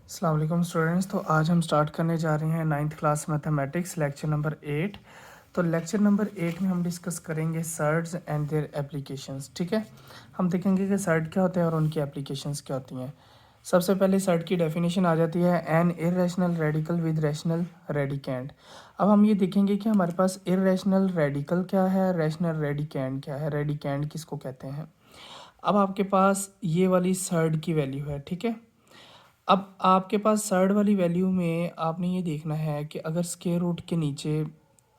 अस्सलाम वालेकुम स्टूडेंट्स। तो आज हम स्टार्ट करने जा रहे हैं 9th class mathematics lecture number 8। तो लेक्चर नंबर 8 में हम डिस्कस करेंगे सर्ड्स एंड देयर एप्लीकेशंस। ठीक है, हम देखेंगे कि सर्ड क्या होते हैं और उनकी एप्लीकेशंस क्या होती हैं। सबसे पहले सर्ड की डेफिनेशन आ जाती है an irrational radical with rational radicand. अब हम ये देखेंगे कि हमारे पास इरेशनल रेडिकल क्या है, रैशनल रेडिकेंड क्या है, रेडिकेंड किसको कहते हैं। अब आपके पास ये वाली सर्ड की वैल्यू है, ठीक है। अब आपके पास सर्ड वाली वैल्यू में आपने ये देखना है कि अगर स्क्वायर रूट के नीचे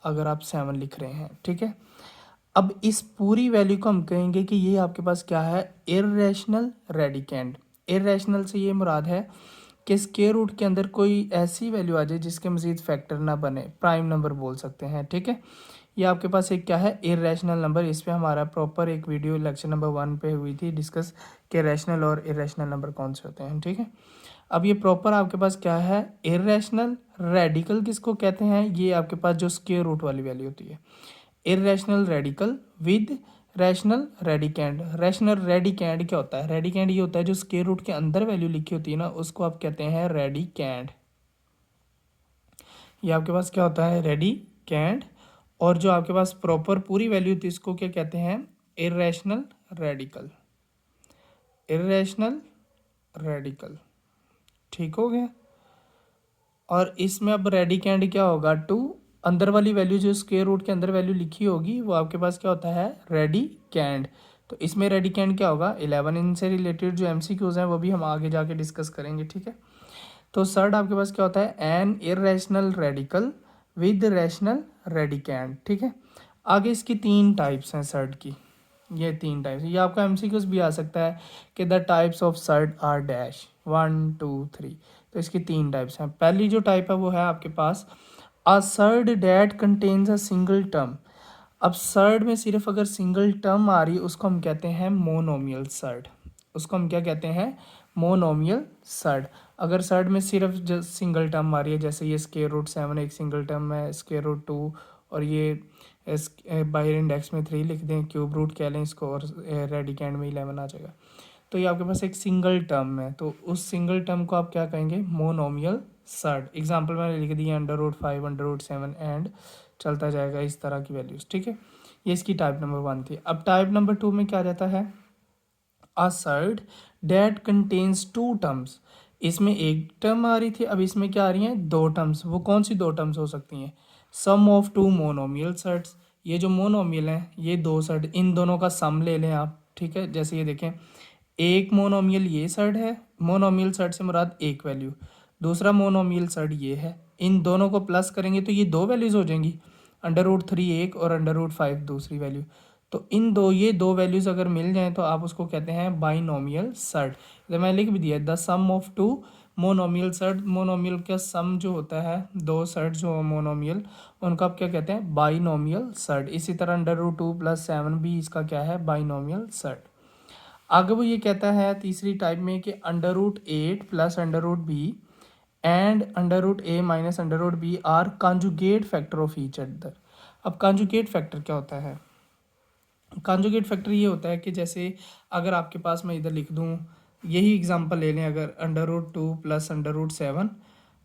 अगर आप 7 लिख रहे हैं, ठीक है। अब इस पूरी वैल्यू को हम कहेंगे कि ये आपके पास क्या है, इरेशनल रेडिकेंड। इरेशनल से ये मुराद है कि स्क्वायर रूट के अंदर कोई ऐसी वैल्यू आ जाए जिसके मजीद फैक्टर ना बने, प्राइम नंबर बोल सकते हैं, ठीक है। ये आपके पास एक क्या है, इरेशनल नंबर। इस पे हमारा प्रॉपर एक वीडियो लेक्चर नंबर 1 पे हुई थी डिस्कस कि रैशनल और इरेशनल नंबर कौन से होते हैं, ठीक है। अब ये प्रॉपर आपके पास क्या है, इरेशनल रेडिकल किसको कहते हैं, ये आपके पास जो स्क्वायर रूट वाली वैल्यू होती है। Irrational radical with rational radicand. Rational radicand क्या होता है, रेडिकेंड ये होता है जो स्क्वायर रूट के अंदर वैल्यू लिखी होती है ना, उसको आप कहते हैं रेडिकेंड। ये आपके पास क्या होता है, रेडिकेंड। और जो आपके पास प्रॉपर पूरी वैल्यू थी इसको क्या कहते हैं, इरेशनल रेडिकल। इरेशनल रेडिकल, ठीक हो गया। और इसमें अब रेडिकेंड क्या होगा, टू अंदर वाली वैल्यू जो स्क्वायर रूट के अंदर वैल्यू लिखी होगी वो आपके पास क्या होता है, रेडिकेंड। तो इसमें रेडिकेंड क्या होगा 11। इनसे रिलेटेड जो एमसीक्यूज हैं वो भी हम आगे जाके डिस्कस करेंगे, ठीक है। तो सर्ड आपके पास क्या होता है, an irrational radical with rational radicand, ठीक है। आगे इसकी 3 टाइप्स हैं सर्ड की। ये 3 टाइप्स, ये आपका एमसीक्यूज भी आ सकता है कि the types of surd are dash 1 2 3। तो इसकी 3 टाइप्स हैं। पहली जो टाइप है वो है आपके पास a surd that contains a single term. अब सर्ड में सिर्फ अगर सिंगल टर्म आ रही है उसको हम कहते हैं मोनोमियल सर्ड। उसको हम क्या कहते हैं, मोनोमियल सर्ड। अगर सर्ड में सिर्फ सिंगल टर्म आ रही है, जैसे ये स्क्वायर रूट 7 एक सिंगल टर्म है, स्क्वायर रूट 2 और ये बाहर इंडेक्स में 3 लिख दें, क्यूब रूट कह लें इसको, और रेडिकेंड में 11 आ जाएगा। तो ये आपके पास एक सिंगल टर्म है, तो उस सिंगल टर्म को आप क्या कहेंगे, मोनोमियल सर्ड। एग्जाम्पल मैंने लिख दिया under root 5 under root 7 and चलता जाएगा इस तरह की वैल्यूज, ठीक है। ये इसकी टाइप नंबर 1 थी। अब टाइप नंबर 2 में क्या जाता है, अ सर्ड डेट कंटेन्स 2 टर्म्स। इसमें एक टर्म आ रही थी, अब इसमें क्या आ रही हैं, 2 टर्म्स। वो कौन सी 2 टर्म्स हो सकती हैं, सम ऑफ 2 मोनोमियल सर्ड्स। ये जो मोनोमियल हैं ये 2 सर्ड, इन दोनों का सम ले लें आप, ठीक है। जैसे ये देखें, एक मोनोमियल ये सर्ड है, मोनोमियल सर्ड से मुराद एक वैल्यू, दूसरा मोनोमियल सर्ड ये है। इन दोनों को प्लस करेंगे तो ये 2 वैल्यूज हो जाएंगी, अंडर रूट 3 एक और अंडर रूट 5 दूसरी वैल्यू। तो इन दो, ये 2 वैल्यूज अगर मिल जाएं तो आप उसको कहते हैं बाइनोमियल सर्ड। तो मैं लिख भी दिया the sum of 2 monomial surd. Monomial का सम जो होता है, 2 सर्ड जो मोनोमियल, उनको आप क्या कहते हैं, बाइनोमियल सर्ड। इसी तरह अंडर रूट 2 + 7 भी इसका क्या है, बाइनोमियल सर्ड। आगे वो ये कहता है तीसरी टाइप में कि under root 8 plus under root b and under root a - under root b are conjugate factor of each other. अब कॉन्जुगेट फैक्टर क्या होता है, कॉन्जुगेट फैक्टर ये होता है कि जैसे अगर आपके पास मैं इधर लिख दूँ, यही एग्जांपल ले लें, अगर under root 2 plus under root 7,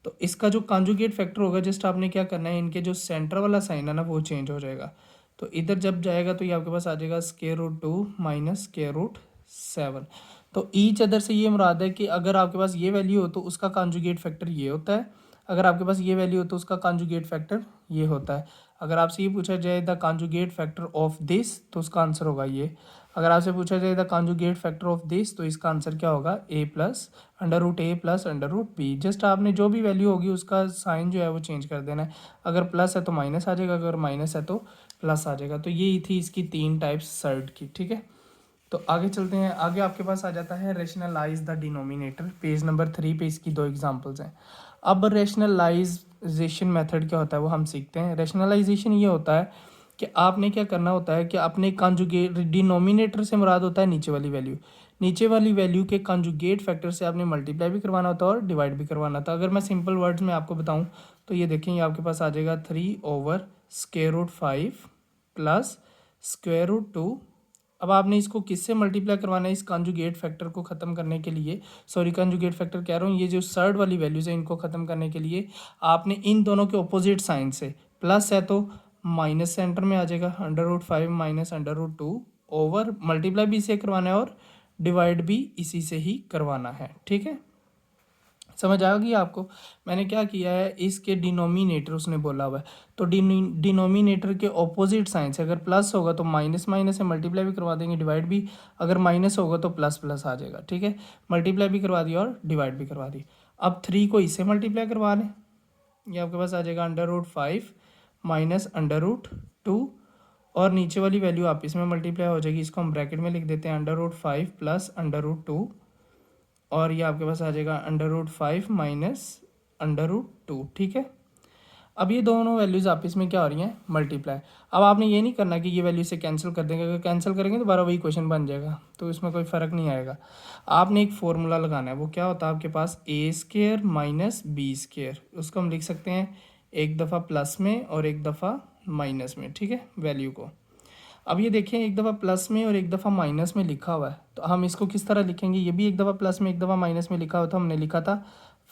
तो इसका जो कॉन्जुगेट फैक्टर होगा, जस्ट आपने क्या करना है, इनके जो सेंटर वाला साइन है ना वो चेंज हो जाएगा। तो इधर जब जाएगा तो ये आपके पास आ जाएगा square root 2 minus square root 7। तो ईच अदर से ये मुराद है कि अगर आपके पास ये वैल्यू हो तो उसका कॉन्जुगेट फैक्टर ये होता है, अगर आपके पास ये वैल्यू हो तो उसका कॉन्जुगेट फैक्टर ये होता है। अगर आपसे ये पूछा जाए the conjugate factor of this, तो उसका आंसर होगा ये। अगर आपसे पूछा जाए the conjugate factor of this, तो इसका आंसर क्या होगा, a plus under root B. Just आपने जो भी वैल्यू होगी उसका साइन जो है वो चेंज कर देना है। अगर प्लस है तो माइनस आ जाएगा, अगर माइनस है तो प्लस आ जाएगा। तो ये थी इसकी 3 टाइप्स सर्ड की, ठीक है। तो आगे चलते हैं, आगे आपके पास आ जाता है rationalise the denominator. Page number 3 पे इसकी 2 एग्जांपल्स हैं। अब रेशनलाइजेशन मेथड क्या होता है वो हम सीखते हैं। रेशनलाइजेशन ये होता है कि आपने क्या करना होता है कि अपने कॉन्जुगेट, डिनोमिनेटर से मुराद होता है नीचे वाली वैल्यू, नीचे वाली वैल्यू के कॉन्जुगेट फैक्टर से आपने मल्टीप्लाई भी करवाना होता है और डिवाइड भी करवाना था। अगर मैं सिंपल वर्ड्स में आपको बताऊं तो ये देखें, ये आपके पास आ जाएगा 3/√5 प्लस स्क्वायर रूट 2 अब आपने इसको किससे मल्टीप्लाई करवाना है, इस कॉन्जुगेट फैक्टर को ख़त्म करने के लिए, सॉरी कॉन्जुगेट फैक्टर कह रहा हूँ, ये जो सर्ड वाली वैल्यूज़ है इनको ख़त्म करने के लिए आपने इन दोनों के ऑपोजिट साइन से, प्लस है तो माइनस सेंटर में आ जाएगा, √5 माइनस √2 ओवर, मल्टीप्लाई भी इसे करवाना है और डिवाइड भी इसी से ही करवाना है। ठीक है, समझ आ गई आपको। मैंने क्या किया है, इसके डिनोमिनेटर उसने बोला हुआ है, तो डिनोमिनेटर के ऑपोजिट साइन से अगर प्लस होगा तो माइनस माइनस से मल्टीप्लाई भी करवा देंगे, डिवाइड भी, अगर माइनस होगा तो प्लस प्लस आ जाएगा। ठीक है, मल्टीप्लाई भी करवा दिया और डिवाइड भी करवा दी। अब 3 को इससे मल्टीप्लाई करवा लें, ये आपके पास आ जाएगा √5 माइनस √2 और नीचे वाली वैल्यू आप इसमें मल्टीप्लाई हो जाएगी, इसको हम ब्रैकेट में लिख देते हैं √5 प्लस √2 और ये आपके पास आ जाएगा √5 माइनस √2। ठीक है, अब ये दोनों वैल्यूज़ आपस में क्या हो रही हैं, मल्टीप्लाई। अब आपने ये नहीं करना कि ये वैल्यू से कैंसिल कर देंगे, अगर कैंसिल करेंगे तो दोबारा वही क्वेश्चन बन जाएगा, तो इसमें कोई फ़र्क नहीं आएगा। आपने एक फॉर्मूला लगाना है, वो क्या होता है आपके पास, a² माइनस b², उसको हम लिख सकते हैं एक दफ़ा प्लस में और एक दफ़ा माइनस में। ठीक है, वैल्यू को अब ये देखें एक दफ़ा प्लस में और एक दफ़ा माइनस में लिखा हुआ है, तो हम इसको किस तरह लिखेंगे, ये भी एक दफ़ा प्लस में एक दफ़ा माइनस में लिखा हुआ था, हमने लिखा था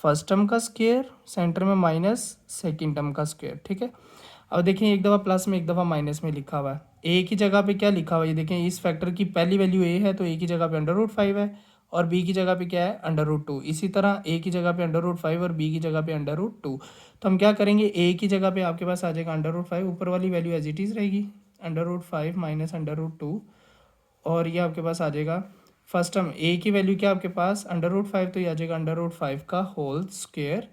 फर्स्ट टर्म का स्क्वायर सेंटर में माइनस सेकंड टर्म का स्क्वायर। ठीक है, अब देखें एक दफ़ा प्लस में एक दफ़ा माइनस में लिखा हुआ है, ए की जगह पे क्या लिखा हुआ है, ये देखें इस फैक्टर की पहली वैल्यू ए है तो ए की जगह पे √5 है और बी की जगह पे क्या है √2, इसी तरह ए की जगह पे √5 और बी की जगह पे √2। तो हम क्या करेंगे, ए की जगह पे आपके पास आ जाएगा √5, ऊपर वाली वैल्यू एज इट इज़ रहेगी √5 माइनस √2 और ये आपके पास आ जाएगा फर्स्ट टर्म ए की वैल्यू क्या आपके पास √5, तो ये आ जाएगा √5 का होल स्क्वायर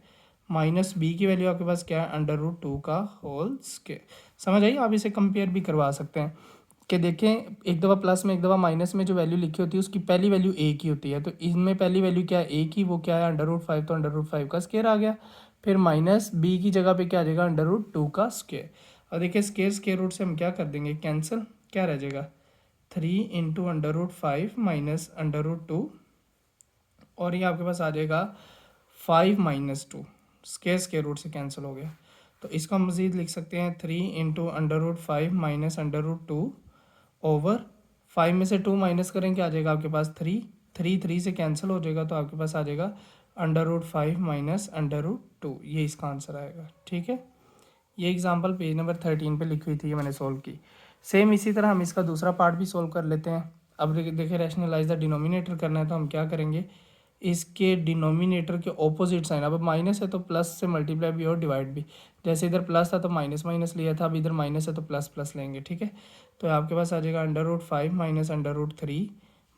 माइनस बी की वैल्यू आपके पास क्या है √2 का होल स्क्वायर। समझ आई, आप इसे कंपेयर भी करवा सकते हैं कि देखें एक दफ़ा प्लस में एक दफ़ा माइनस में जो वैल्यू लिखी होती है उसकी पहली वैल्यू ए की होती है, तो इनमें पहली वैल्यू क्या है ए की, वो क्या है √5, तो √5 का स्क्वायर आ गया, फिर माइनस बी की जगह पे क्या आ जाएगा √2 का स्क्वायर। और देखिए स्क्वायर रूट से हम क्या कर देंगे कैंसिल, क्या रह जाएगा 3 इंटू √5 माइनस √2 और ये आपके पास आ जाएगा 5 माइनस 2, स्क्वायर रूट से कैंसिल हो गया, तो इसको हम मज़ीद लिख सकते हैं 3 इंटू √5 माइनस √2 ओवर 5 में से 2 माइनस करेंगे आ जाएगा आपके पास 3, 3 से कैंसिल हो जाएगा तो आपके पास आ जाएगा √5 माइनस √2, ये इसका आंसर आएगा। ठीक है, ये एग्जांपल पेज नंबर 13 पे लिखी हुई थी, ये मैंने सोल्व की। सेम इसी तरह हम इसका दूसरा पार्ट भी सोल्व कर लेते हैं। अब देखिए रैशनलाइज द डिनोमिनेटर करना है तो हम क्या करेंगे, इसके डिनोमिनेटर के ऑपोजिट साइन, अब माइनस है तो प्लस से मल्टीप्लाई भी और डिवाइड भी, जैसे इधर प्लस था तो माइनस माइनस लिया था, अब इधर माइनस है तो प्लस प्लस लेंगे। ठीक है, तो आपके पास आ जाएगा √5 माइनस √3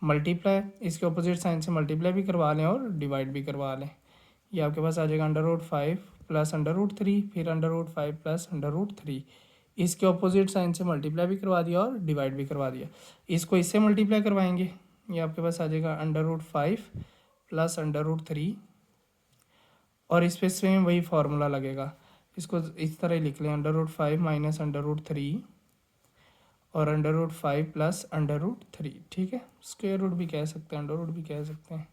मल्टीप्लाई, इसके ऑपोजिट साइन से मल्टीप्लाई भी करवा लें और डिवाइड भी करवा लें, ये आपके पास आ जाएगा √5 प्लस √3 फिर √5 प्लस √3, इसके ऑपोजिट साइन से मल्टीप्लाई भी करवा दिया और डिवाइड भी करवा दिया, इसको इससे मल्टीप्लाई करवाएंगे, ये आपके पास आ जाएगा √5 प्लस √3 और इस पर सेम वही फार्मूला लगेगा, इसको इस तरह ही लिख लें √5 माइनस √3 और √5 प्लस √3। ठीक है, स्क्वायर रूट भी कह सकते हैं, अंडर रूट भी कह सकते हैं,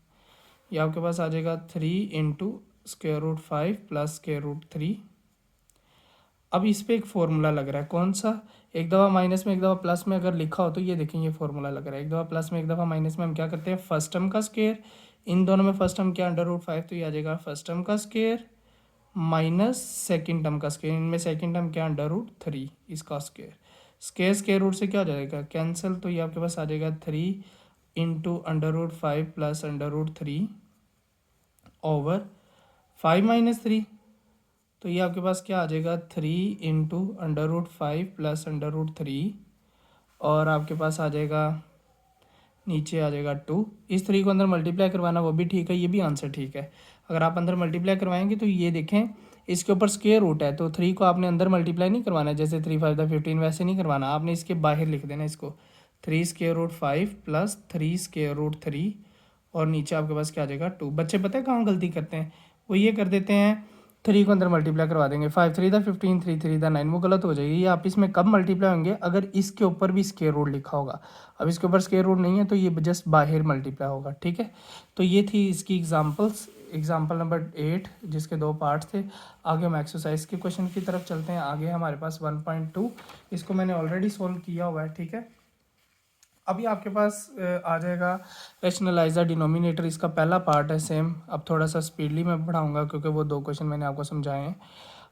ये आपके पास आ जाएगा 3 इंटू √5 प्लस √3। अब इस पे एक फॉर्मूला लग रहा है, कौन सा, एक दफ़ा माइनस में एक दफ़ा प्लस में अगर लिखा हो तो ये देखें ये फॉर्मूला लग रहा है, एक दफ़ा प्लस में एक दफ़ा माइनस में हम क्या करते हैं फर्स्ट टर्म का स्क्वायर, इन दोनों में फर्स्ट टर्म क्या √5, तो ये आ जाएगा फर्स्ट टर्म का स्क्वायर माइनस सेकेंड टर्म का स्क्वायर, इनमें सेकेंड टर्म क्या √3 इसका स्क्वायर, स्क्वायर रूट से क्या हो जाएगा कैंसिल, तो ये आपके पास आ जाएगा 3 इंटू √5 प्लस √3 ओवर 5 माइनस 3, तो ये आपके पास क्या आ जाएगा 3 इंटू √5 प्लस √3 और आपके पास आ जाएगा नीचे आ जाएगा 2, इस 3 को अंदर मल्टीप्लाई करवाना वो भी ठीक है, ये भी आंसर ठीक है। अगर आप अंदर मल्टीप्लाई करवाएंगे तो ये देखें इसके ऊपर स्क्वायर रूट है, तो 3 को आपने अंदर मल्टीप्लाई नहीं करवाना है, जैसे 3 5 15 वैसे नहीं करवाना, आपने इसके बाहर लिख देना इसको 3√5 प्लस 3√3 और नीचे आपके पास क्या आ जाएगा 2। बच्चे पता है कहाँ गलती करते हैं, वो ये कर देते हैं 3 को अंदर मल्टीप्लाई करवा देंगे, 5 3 15 3 3 9, वो गलत हो जाएगी। ये आप इसमें कब मल्टीप्लाई होंगे, अगर इसके ऊपर भी स्क्वायर रूट लिखा होगा, अब इसके ऊपर स्क्वायर रूट नहीं है तो ये जस्ट बाहर मल्टीप्लाई होगा। ठीक है, तो ये थी इसकी एग्जांपल्स, एग्जांपल नंबर 8 जिसके 2 पार्ट्स थे। आगे हम एक्सरसाइज के क्वेश्चन की तरफ चलते हैं। आगे हमारे पास 1.2, इसको मैंने ऑलरेडी सोल्व किया हुआ है। ठीक है, अभी आपके पास आ जाएगा रैशनलाइज द डिनोमिनेटर, इसका पहला पार्ट है सेम। अब थोड़ा सा स्पीडली मैं पढ़ाऊंगा क्योंकि वो 2 क्वेश्चन मैंने आपको समझाए हैं।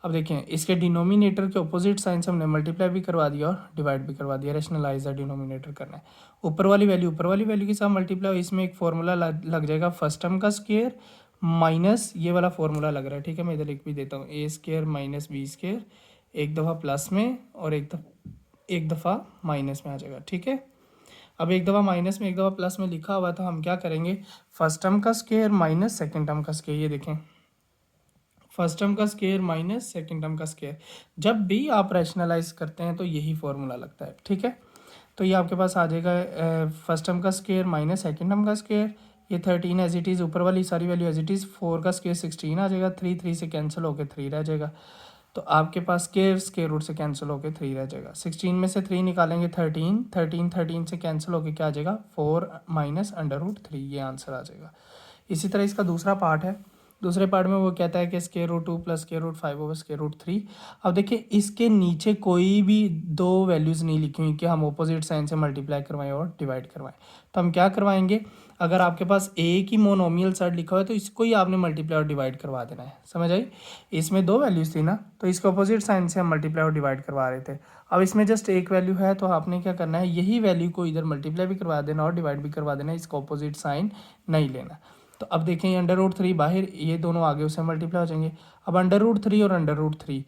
अब देखें, इसके डिनोमिनेटर के अपोजिट साइन से हमने मल्टीप्लाई भी करवा दिया और डिवाइड भी करवा दिया। रैशनलाइज द डिनोमिनेटर करना है, ऊपर वाली वैल्यू के साथ मल्टीप्लाई। इसमें एक फॉर्मूला लग जाएगा फर्स्ट टर्म का स्क्वायर माइनस ये वाला फॉर्मूला लग रहा है, ठीक है। मैं इधर लिख भी देता हूँ, ए स्क्वायर माइनस बी स्क्वायर, एक दफ़ा प्लस में और एक दफ़ा माइनस में आ जाएगा, ठीक है। अब एक दफ़ा माइनस में एक दफ़ा प्लस में लिखा हुआ है तो हम क्या करेंगे, फर्स्ट टर्म का स्क्वायर माइनस सेकंड टर्म का स्क्वायर। ये देखें, फर्स्ट टर्म का स्क्वायर माइनस सेकंड टर्म का स्क्वायर। जब भी आप रैशनलाइज करते हैं तो यही फॉर्मूला लगता है, ठीक है। तो ये आपके पास आ जाएगा फर्स्ट टर्म का स्क्वायर माइनस सेकंड टर्म का स्क्वायर। ये 13 एज इट इज़, ऊपर वाली सारी वैल्यू एज इट इज़। 4 का स्क्वायर 16 आ जाएगा, 3 से कैंसिल होकर 3 रह जाएगा। तो आपके पास स्क्वायर रूट से कैंसिल होकर 3 रह जाएगा। 16 में से 3 निकालेंगे 13 से कैंसिल होकर क्या आ जाएगा 4 माइनस अंडर रूट 3, ये आंसर आ जाएगा। इसी तरह इसका दूसरा पार्ट है। दूसरे पार्ट में वो कहता है कि square root 2 plus square root 5 over square root 3। अब देखिए, इसके नीचे कोई भी 2 वैल्यूज़ नहीं लिखी हुई कि हम ऑपोजिट साइन से मल्टीप्लाई करवाएं और डिवाइड करवाएं। तो हम क्या करवाएंगे, अगर आपके पास ए की मोनोमियल साइड लिखा हुआ है तो इसको ही आपने मल्टीप्लाई और डिवाइड करवा देना है, समझ आई। इसमें 2 वैल्यूज़ थी ना, तो इसके ऑपोजिट साइन से हम मल्टीप्लाई और डिवाइड करवा रहे थे। अब इसमें जस्ट एक वैल्यू है तो आपने क्या करना है, यही वैल्यू को इधर मल्टीप्लाई भी करवा देना और डिवाइड भी करवा देना, इसका ऑपोजिट साइन नहीं लेना। तो अब देखें, ये अंडर रूट 3 बाहर, ये दोनों आगे उससे मल्टीप्लाई हो जाएंगे। अब अंडर रूट 3 और अंडर रूट 3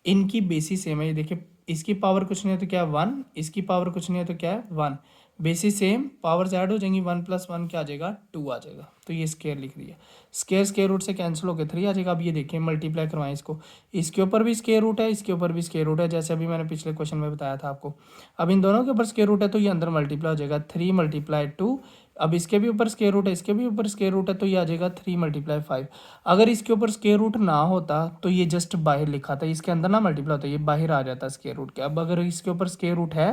इनकी बेसिस सेम है। ये देखिए, इसकी पावर कुछ नहीं है तो क्या है 1, इसकी पावर कुछ नहीं है तो क्या है 1। बेसिस सेम, पावर्स ऐड हो जाएंगी, 1 + 1 क्या आ जाएगा 2 आ जाएगा। तो ये स्क्वायर लिख दिया, स्क्वायर रूट से कैंसिल होकर 3 आ जाएगा। अब ये देखिए, मल्टीप्लाई करवाएं इसको, इसके ऊपर भी स्क्वायर रूट है, इसके ऊपर भी स्क्वायर रूट है, जैसे अभी मैंने पिछले क्वेश्चन में बताया था आपको। अब इन दोनों के ऊपर स्क्वायर रूट है तो ये अंदर मल्टीप्लाई हो जाएगा, 3 × 2। अब इसके भी ऊपर स्क्वायर रूट है, इसके भी ऊपर स्क्वायर रूट है, तो ये आ जाएगा 3 × 5। अगर इसके ऊपर स्क्वायर रूट ना होता तो ये जस्ट बाहर लिखा था, इसके अंदर ना मल्टीप्लाई होता, ये बाहर आ जाता स्क्वायर रूट के। अब अगर इसके ऊपर स्क्वायर रूट है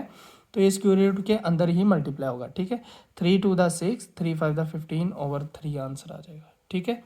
तो ये स्क्वायर रूट के अंदर ही मल्टीप्लाई होगा, ठीक है। 3 × 2 = 6, 3 × 5 = 15 ओवर 3 आंसर आ जाएगा, ठीक है।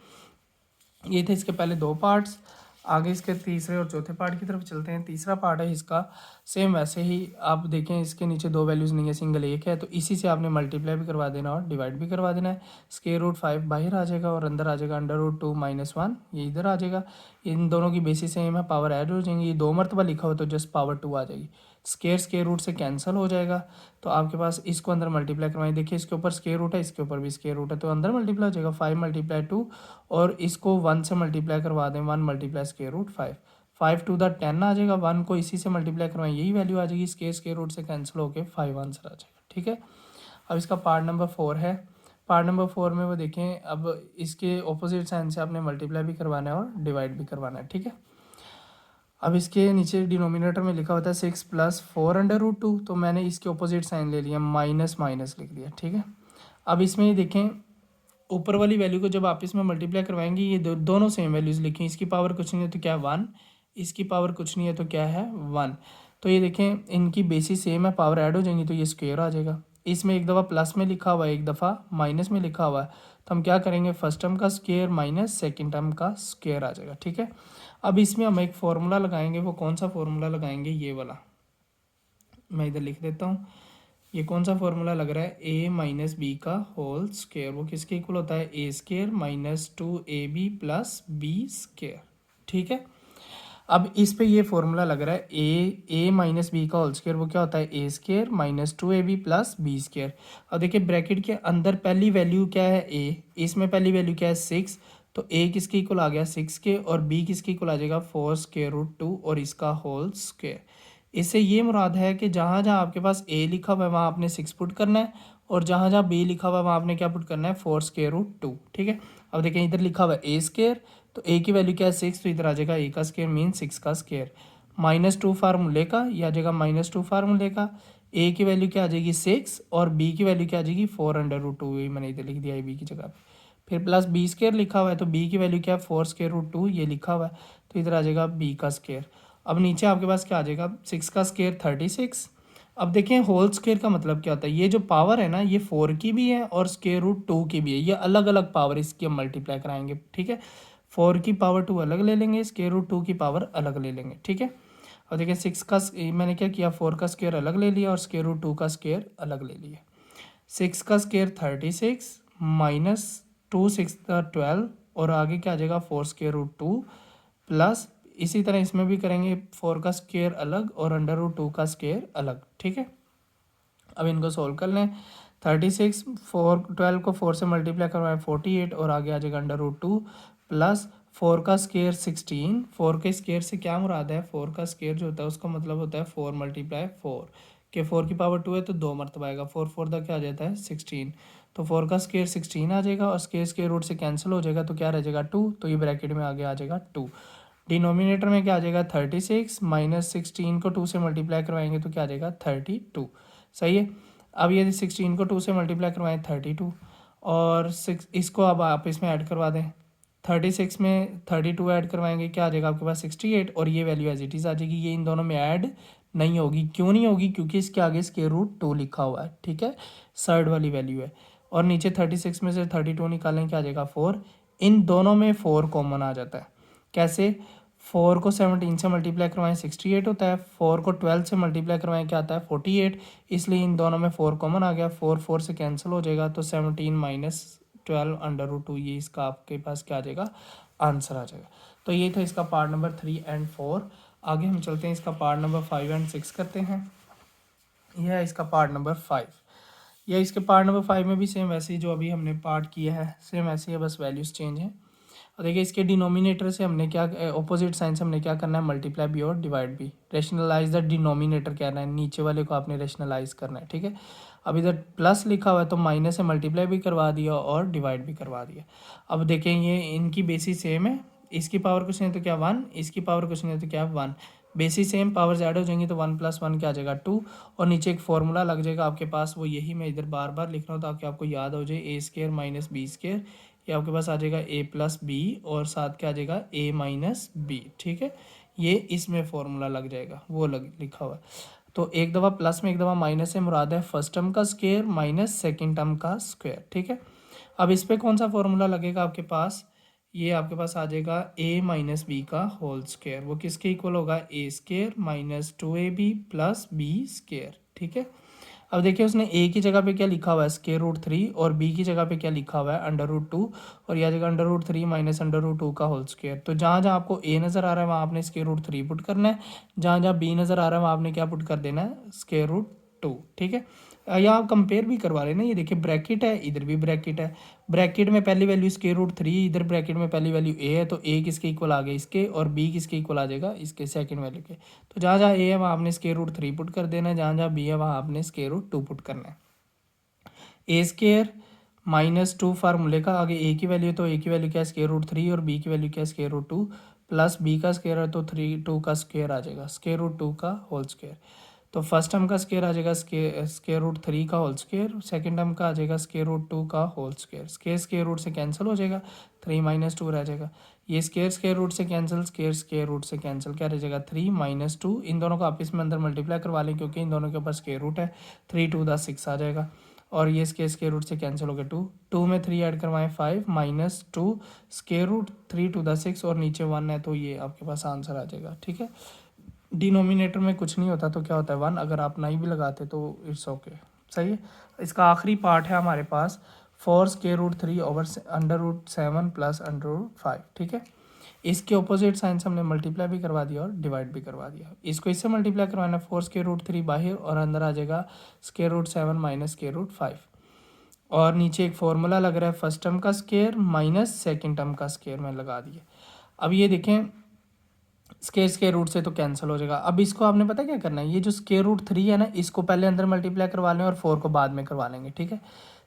ये थे इसके पहले 2 पार्ट्स। आगे इसके तीसरे और चौथे पार्ट की तरफ चलते हैं। तीसरा पार्ट है इसका सेम वैसे ही, आप देखें इसके नीचे 2 वैल्यूज़ नहीं है, सिंगल एक है, तो इसी से आपने मल्टीप्लाई भी करवा देना और डिवाइड भी करवा देना है। स्क्वायर रूट 5 बाहर आ जाएगा और अंदर आ जाएगा अंडर रूट 2 - 1, ये इधर आ जाएगा। इन दोनों की बेसिस सेम है, पावर ऐड हो जाएंगी। ये 2 मरतबा लिखा हो तो जस्ट पावर 2 आ जाएगी। स्क्वायर रूट से कैंसिल हो जाएगा, तो आपके पास इसको अंदर मल्टीप्लाई करवाएं। देखिए, इसके ऊपर स्क्वायर रूट है, इसके ऊपर भी स्क्वायर रूट है, तो अंदर मल्टीप्लाई हो जाएगा 5 × 2। और इसको 1 से मल्टीप्लाई करवा दें, 1 × स्क्वायर रूट 5, 5 × 2 = 10 आ जाएगा। 1 को इसी से मल्टीप्लाई करवाएं, यही वैल्यू आ जाएगी, स्क्वायर रूट से कैंसिल होकर 5 आंसर आ जाएगा, ठीक है। अब इसका पार्ट नंबर 4 है। पार्ट नंबर 4 में वो देखें, अब इसके ऑपोजिट साइन से आपने मल्टीप्लाई भी करवाना है और डिवाइड भी करवाना है, ठीक है। अब इसके नीचे डिनोमिनेटर में लिखा होता है 6 + 4 √2, तो मैंने इसके ऑपोजिट साइन ले लिया, माइनस माइनस लिख दिया, ठीक है। अब इसमें ये देखें, ऊपर वाली वैल्यू को जब आप इसमें मल्टीप्लाई करवाएंगे, ये दोनों सेम वैल्यूज़ लिखें। इसकी पावर कुछ नहीं है तो क्या है 1, इसकी पावर कुछ नहीं है तो क्या है 1। तो ये देखें, इनकी बेसिस सेम है, पावर ऐड हो जाएंगी तो ये स्क्वायर आ जाएगा। इसमें एक दफ़ा प्लस में लिखा हुआ है, एक दफ़ा माइनस में लिखा हुआ है, तो हम क्या करेंगे, फर्स्ट टर्म का स्क्वायर माइनस सेकेंड टर्म का स्क्वायर आ जाएगा, ठीक है। अब इसमें हम एक फार्मूला लगाएंगे, वो कौन सा फार्मूला लगाएंगे, ये वाला मैं इधर लिख देता हूँ। ये कौन सा फॉर्मूला लग रहा है, a - b का होल स्क्वायर, वो किसके इक्वल होता है, a² - 2ab + b², ठीक है। अब इस पे ये फॉर्मूला लग रहा है a - b का होल स्क्वायर, वो क्या होता है, a² - 2ab + b²। अब देखिए, ब्रैकेट के अंदर पहली वैल्यू क्या है a, इसमें पहली वैल्यू क्या है 6, तो a किसके इक्वल आ गया 6 के, और b किसके इक्वल आ जाएगा 4√2 और इसका होल स्क्वायर। इससे ये मुराद है कि जहाँ जहाँ आपके पास a लिखा हुआ है वहाँ आपने 6 पुट करना है, और जहाँ जहाँ b लिखा हुआ है वहाँ आपने क्या पुट करना है 4√2, ठीक है। अब देखें, इधर लिखा हुआ है a², तो a की वैल्यू क्या है 6, तो इधर आ जाएगा a का स्क्वायर मीन 6 का स्क्वायर, -2 फार्मूले का, यह आ जाएगा -2 फार्मूले का। a की वैल्यू क्या आ जाएगी 6 और b की वैल्यू क्या आ जाएगी 4√2, यही मैंने इधर लिख दिया है b की जगह पे। फिर प्लस b² लिखा हुआ है, तो b की वैल्यू क्या है 4√2, ये लिखा हुआ है, तो इधर आ जाएगा b का स्क्वायर। अब नीचे आपके पास क्या आ जाएगा, 6 का स्क्वायर 36। अब देखें, होल स्क्वायर का मतलब क्या होता है, ये जो पावर है ना, ये 4 की भी है और स्क्वायर रूट 2 की भी है, ये अलग अलग पावर इसकी हम मल्टीप्लाई कराएंगे, ठीक है। 4 की पावर 2 अलग ले लेंगे, स्क्वायर रूट 2 की पावर अलग ले लेंगे, ठीक है। और देखिए, 6 का मैंने क्या किया, 4 का स्क्वायर अलग ले लिया और स्क्वायर रूट 2 का स्क्वायर अलग ले लिया। 6 का स्केयर 36 माइनस 2 6 12 और आगे क्या आ जाएगा 4 स्केयर रूट 2 प्लस इसी तरह इसमें भी करेंगे 4 का स्केयर अलग और अंडर रूट 2 का स्केयर अलग। ठीक है, अब इनको सोल्व कर लें। 36 4 12 को 4 से मल्टीप्लाई करवाएं 48 और आगे आ जाएगा अंडर रूट 2 प्लस 4 का स्केयर 16। 4 के स्केयर से क्या मुराद है, 4 का स्केयर जो होता है उसका मतलब होता है 4 मल्टीप्लाई 4 के 4 की पावर 2 है तो 2 मरतबा आएगा 4 4 का क्या आ जाता है 16। तो 4 का स्केयर 16 आ जाएगा और स्केयर रूट से कैंसिल हो जाएगा तो क्या रह जाएगा 2, तो ये ब्रैकेट में आगे आ जाएगा 2। डिनोमिनेटर में क्या आ जाएगा 36 माइनस 16 को 2 से मल्टीप्लाई करवाएंगे तो क्या आ जाएगा 32। सही है, अब ये 16 को 2 से मल्टीप्लाई करवाएं 32 और 6 इसको अब आप इसमें ऐड करवा दें। 36 में 32 ऐड करवाएंगे क्या आ जाएगा आपके पास 68 और ये वैल्यू एज इट इज़ आ जाएगी। ये इन दोनों में ऐड नहीं होगी, क्यों नहीं होगी, क्योंकि इसके आगे स्क्वायर रूट 2 लिखा हुआ है। ठीक है, सर्ड वाली वैल्यू है और नीचे 36 में से 32 निकालें क्या आ जाएगा 4। इन दोनों में 4 कॉमन आ जाता है। कैसे, 4 को 17 से मल्टीप्लाई करवाएं 68 होता है, 4 को 12 से मल्टीप्लाई करवाएं क्या आता है 48, इसलिए इन दोनों में 4 कॉमन आ गया, 4 4 से कैंसिल हो जाएगा तो 17 माइनस 12 अंडर रूट 2 ये इसका आपके पास क्या आ जाएगा आंसर आ जाएगा। तो ये था इसका पार्ट नंबर 3 एंड 4। आगे हम चलते हैं इसका पार्ट नंबर 5 एंड 6 करते हैं। यह है इसका पार्ट नंबर 5। या इसके पार्ट नंबर 5 में भी सेम वैसे ही जो अभी हमने पार्ट किया है सेम ऐसे ही है, बस वैल्यूज़ चेंज हैं। और देखिए इसके डिनोमिनेटर से हमने क्या ऑपोजिट साइन से हमने क्या करना है मल्टीप्लाई भी और डिवाइड भी। रेशनलाइज द डिनोमिनेटर कहना है, नीचे वाले को आपने रेशनलाइज करना है। ठीक है, अब इधर प्लस लिखा हुआ है तो माइनस से मल्टीप्लाई भी करवा दिया और डिवाइड भी करवा दिया। अब देखें ये इनकी बेसिस सेम है, इसकी पावर कुछ नहीं तो क्या 1, इसकी पावर कुछ नहीं तो क्या 1, बेसिस सेम पावर्स ऐड हो जाएंगी तो 1 + 1 क्या आ जाएगा 2 और नीचे एक फॉर्मूला लग जाएगा आपके पास, वो यही मैं इधर बार बार लिख रहा हूँ ताकि आपको याद हो जाए। ए स्क्र माइनस बी स्क्र, ये आपके पास आ जाएगा a + b और साथ क्या आ जाएगा a - b। ठीक है, ये इसमें फॉर्मूला लग जाएगा, वो लिखा हुआ है। तो एक दफ़ा प्लस में एक दफ़ा माइनस से मुराद है फर्स्ट टर्म का स्क्वायर माइनस सेकंड टर्म का स्क्वायर। ठीक है, अब इस पर कौन सा फॉर्मूला लगेगा आपके पास, ये आपके पास आ जाएगा a - b का होल स्क्वायर, वो किसके इक्वल होगा a square - 2ab + b square. ठीक है, अब देखिए उसने a की जगह पे क्या लिखा हुआ है स्क्वायर रूट 3 और b की जगह पे क्या लिखा हुआ है अंडर रूट 2 और यह जगह under root 3 minus under root 2 का होल स्क्वायर। तो जहाँ जहाँ आपको a नज़र आ रहा है वहाँ आपने स्क्वायर रूट 3 पुट करना है, जहाँ जहाँ b नज़र आ रहा है वहाँ आपने क्या पुट कर देना है स्क्वायर रूट 2। ठीक है, या आप कंपेयर भी करवा रहे ना, ये देखिए ब्रैकेट है इधर भी ब्रैकेट है, ब्रैकेट में पहली वैल्यू स्क्वायर रूट 3, इधर ब्रैकेट में पहली वैल्यू a है तो a किसके इक्वल आ गया इसके और b किसके इक्वल आ जाएगा इसके सेकंड वैल्यू के। तो जहाँ जहाँ a है वहाँ आपने स्क्वायर रूट 3 पुट कर देना है, जहाँ जहाँ b है वहाँ आपने स्क्वायर रूट 2 पुट करना है। ए स्क्र -2 फार्मूले का आगे a की वैल्यू तो a की वैल्यू क्या है स्क्वायर रूट 3 और b की वैल्यू क्या है स्क्वायर रूट 2 प्लस b का स्क्वायर है तो 2 का स्क्वायर आ जाएगा स्क्वायर रूट 2 का होल स्क्वायर। तो फर्स्ट टर्म का स्क्वायर आ जाएगा स्क्वायर रूट 3 का होल स्क्वायर, सेकंड टर्म का आ जाएगा स्क्वायर रूट 2 का होल स्क्वायर। स्क्वायर रूट से कैंसिल हो जाएगा 3 - 2 रह जाएगा, ये स्क्वायर रूट से कैंसिल स्क्वायर रूट से कैंसिल क्या रह जाएगा 3 - 2, इन दोनों को आपस में अंदर मल्टीप्लाई करवा लें क्योंकि इन दोनों के ऊपर स्क्वायर रूट है, 3 2 दा 6 आ जाएगा और ये स्क्वायर रूट से कैंसिल हो गया 2 2 में 3 ऐड करवाएं 5 - 2 स्क्वायर रूट 3 2 दा 6 और नीचे 1 है तो ये आपके पास आंसर आ जाएगा। ठीक है, डिनोमिनेटर में कुछ नहीं होता तो क्या होता है 1, अगर आप नहीं भी लगाते तो इट्स ओके। सही है, इसका आखिरी पार्ट है हमारे पास 4 square root 3 over under root 7 plus under root 5। ठीक है, इसके ऑपोजिट साइन से हमने मल्टीप्लाई भी करवा दिया और डिवाइड भी करवा दिया। इसको इससे मल्टीप्लाई करवाना 4 स्क्वायर रूट 3 बाहर और अंदर आ जाएगा square root 7 minus square root 5 और नीचे एक फॉर्मूला लग रहा है फर्स्ट टर्म का स्क्वायर माइनस सेकेंड टर्म का स्क्वायर में लगा दिया। अब ये देखें स्क्वायर रूट से तो कैंसिल हो जाएगा। अब इसको आपने पता क्या करना है, ये जो स्क्वायर रूट 3 है ना इसको पहले अंदर मल्टीप्लाई करवा लें और 4 को बाद में करवा लेंगे। ठीक है,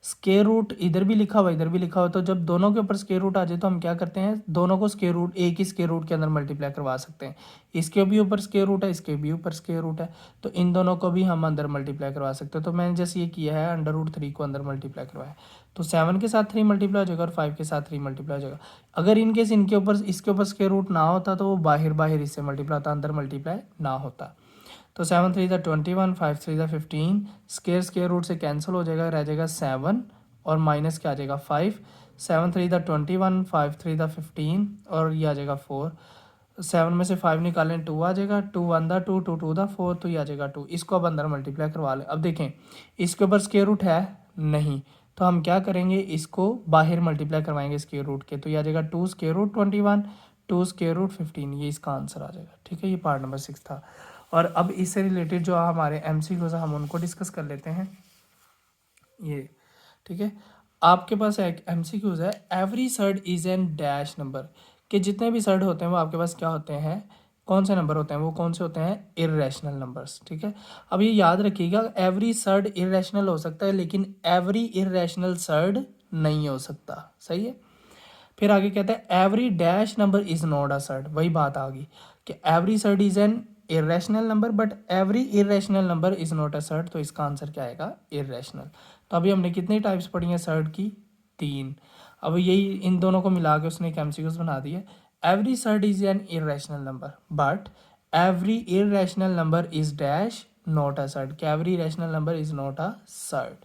स्क्वायर रूट इधर भी लिखा हुआ इधर भी लिखा हुआ, तो जब दोनों के ऊपर स्क्वायर रूट आ जाए तो हम क्या करते हैं दोनों को स्क्वायर रूट एक ही स्क्वायर रूट के अंदर मल्टीप्लाई करवा सकते हैं। इसके भी ऊपर स्क्वायर रूट है इसके भी ऊपर स्क्वायर रूट है तो इन दोनों को भी हम अंदर मल्टीप्लाई करवा सकते हैं। तो मैंने जैसे ये किया है अंडर रूट 3 को अंदर मल्टीप्लाई करवाया तो 7 के साथ 3 मल्टीप्लाई हो जाएगा और 5 के साथ 3 मल्टीप्लाई हो जाएगा। अगर इनकेस इनके ऊपर इसके ऊपर स्क्वायर रूट ना होता तो वो बाहर इससे मल्टीप्लाई होता, अंदर मल्टीप्लाई ना होता। तो 7 3 दा 21 5 3 दा 15 स्क्वायर रूट से कैंसिल हो जाएगा, रह जाएगा 7 और माइनस क्या आ जाएगा 5। 7 3 दा 21 5 3 दा 15 और ये आ जाएगा 4। 7 में से 5 निकालें 2 आ जाएगा, 2 1 दा 2 2 2 दा 4 तो ये आ जाएगा 2। इसको अब अंदर मल्टीप्लाई करवा लें। अब देखें इसके ऊपर स्क्वायर रूट है नहीं, तो हम क्या करेंगे, इसको बाहर मल्टीप्लाई करवाएंगे स्क्वायर रूट के, तो ये आ जाएगा 2 स्क्वायर रूट 21, 2 स्क्वायर रूट 15, ये इसका आंसर आ जाएगा। ठीक है, ये पार्ट नंबर 6 था। और अब इससे रिलेटेड जो हमारे MCQs हम उनको डिस्कस कर लेते हैं। ये ठीक है, आपके पास एक MCQs है, every surd is N dash number, कि जितने भी सर्ड होते हैं वो आपके पास क्या होते हैं, कौन से नंबर होते हैं, वो कौन से होते हैं, इर्रेशनल नंबर्स। ठीक है, अब ये याद रखिएगा, एवरी सर्ड इर्रेशनल हो सकता है लेकिन एवरी इर्रेशनल सर्ड नहीं हो सकता। सही है, फिर आगे कहता है every dash number is not a surd, वही बात आ गई कि every surd is an irrational number but every irrational number is not a surd, तो इसका आंसर क्या आएगा, इरेशनल। तो अभी हमने कितनी टाइप्स पढ़ी हैं सर्ड की, 3। अब यही इन दोनों को मिला के उसने एक MCQs बना दिया, every surd is an irrational number but every irrational number is dash not a surd, कि every irrational number is not a surd.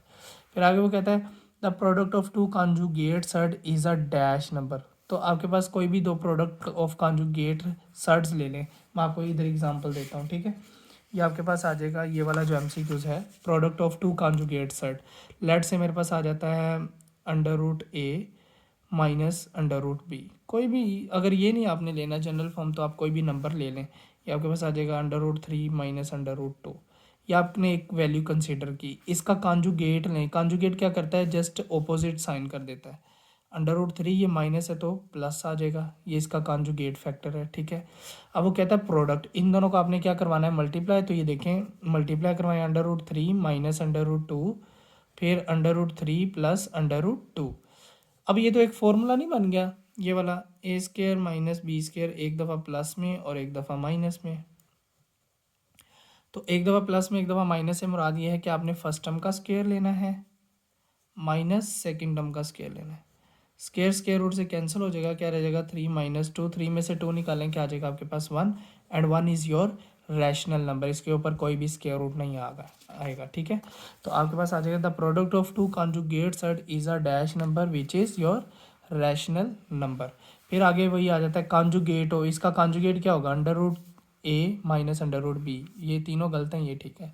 फिर आगे वो कहता है the product of two conjugate surd is a dash number, तो आपके पास कोई भी दो प्रोडक्ट ऑफ कॉन्जुगेट सर्ड्स ले लें, मैं आपको इधर एग्जांपल देता हूँ। ठीक है, ये आपके पास आ जाएगा, ये वाला जो MCQs है, product of two conjugate surd, let से मेरे पास आ जाता है √a माइनस √b, कोई भी, अगर ये नहीं आपने लेना जनरल फॉर्म तो आप कोई भी नंबर ले लें, ये आपके पास आ जाएगा √3 माइनस √2, ये आपने एक वैल्यू कंसीडर की, इसका कॉन्जुगेट लें, कॉन्जुगेट क्या करता है, जस्ट ऑपोजिट साइन कर देता है, √3 ये माइनस है तो प्लस आ जाएगा, ये इसका कॉन्जुगेट फैक्टर है। ठीक है, अब वो कहता है प्रोडक्ट, इन दोनों को आपने क्या करवाना है, मल्टीप्लाई, तो ये देखें मल्टीप्लाई करवाएं, √3 माइनस √2, फिर √3 प्लस √2। अब ये तो एक फॉर्मूला नहीं बन गया, ये वाला a² माइनस b², एक दफ़ा प्लस में और एक दफ़ा माइनस में, तो एक दफ़ा प्लस में एक दफ़ा माइनस से मुराद ये है कि आपने फर्स्ट टर्म का स्क्वायर लेना है माइनस सेकंड टर्म का स्क्वायर लेना है, स्क्वायर रूट से कैंसिल हो जाएगा, क्या रह जाएगा 3 माइनस 2, 3 में से 2 निकालें, क्या आ जाएगा आपके पास 1, and 1 is your rational number, इसके ऊपर कोई भी स्क्वायर रूट नहीं आएगा। ठीक है, तो आपके पास आ जाएगा the product of two conjugate surd is a dash number which is your rational number. फिर आगे वही आ जाता है कॉन्जुगेट हो, इसका कॉन्जुगेट क्या होगा, √a माइनस √b, ये तीनों गलत हैं, ये ठीक है।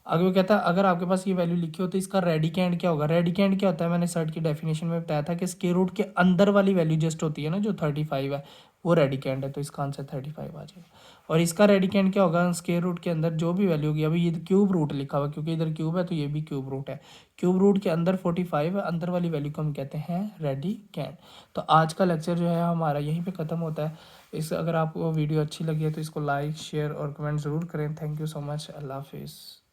आगे वो कहता है अगर आपके पास ये वैल्यू लिखी हो तो इसका रेडिकेंड क्या होगा, रेडिकेंड क्या होता है, मैंने सर्ट की डेफिनेशन में बताया था कि स्क्वायर रूट के अंदर वाली वैल्यू जस्ट होती है ना, जो 35 है वो रेडिकेंड है, तो इसका आंसर 35 आ जाएगा। और इसका रेडिकेंड क्या होगा, स्क्वायर रूट के अंदर जो भी वैल्यू होगी, अभी ये क्यूब रूट लिखा हुआ क्योंकि इधर क्यूब है तो ये भी क्यूब रूट है, क्यूब रूट के अंदर 45 है, अंदर वाली वैल्यू को हम कहते हैं रेडिकेंड। तो आज का लेक्चर जो है हमारा यहीं पे ख़त्म होता है। इस अगर आपको वीडियो अच्छी लगी है तो इसको लाइक शेयर और कमेंट ज़रूर करें। थैंक यू सो मच, अल्लाह हाफिज़।